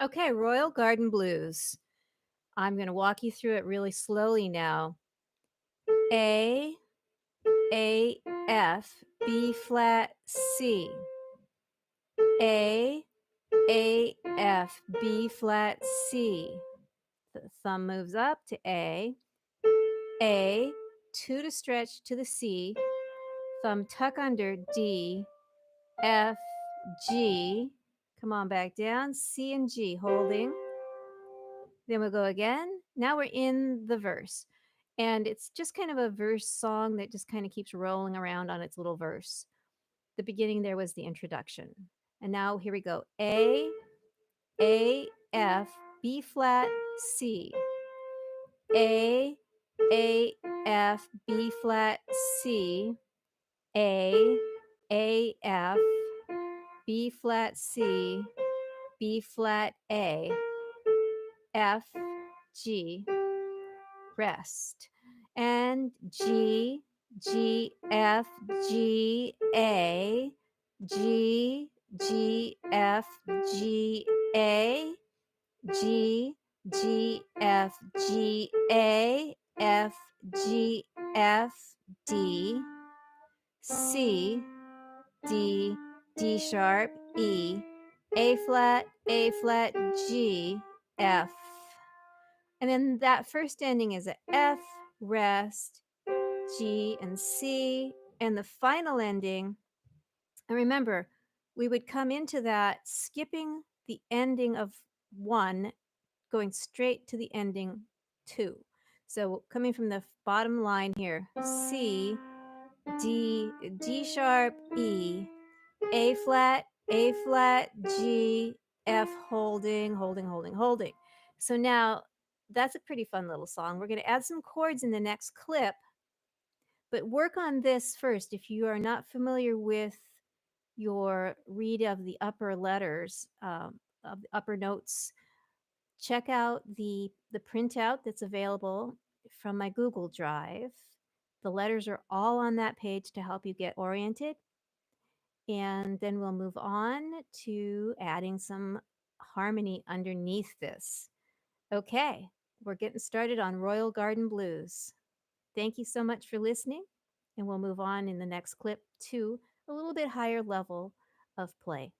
Okay, Royal Garden Blues. I'm going to walk you through it really slowly now. A, A, F, B flat, C. A, F, B flat, C. The thumb moves up to A, 2 to stretch to the C, thumb tuck under D, F, G. Come on back down, C and G, holding. Then we'll go again. Now we're in the verse. And it's just kind of a verse song that just kind of keeps rolling around on its little verse. The beginning there was the introduction. And now here we go. A, F, B flat, C. A, F, B flat, C. A, F, B flat, C. B flat, A. F, G. Rest. And G, F, G, A, G, F, G, A, G, F, G, A, F, G, F, D, C, D, D sharp, E, A flat, G, F. And then that first ending is a F, rest, G, and C. And the final ending, and remember, we would come into that skipping the ending of 1, going straight to the ending 2. So coming from the bottom line here, C, D, D sharp, E, A flat, G, F, holding, holding, holding, holding. So now that's a pretty fun little song. We're going to add some chords in the next clip, but work on this first. If you are not familiar with your read of the upper letters, of the upper notes, check out the printout that's available from my Google Drive. The letters are all on that page to help you get oriented. And then we'll move on to adding some harmony underneath this. Okay, we're getting started on Royal Garden Blues. Thank you so much for listening, and we'll move on in the next clip to a little bit higher level of play.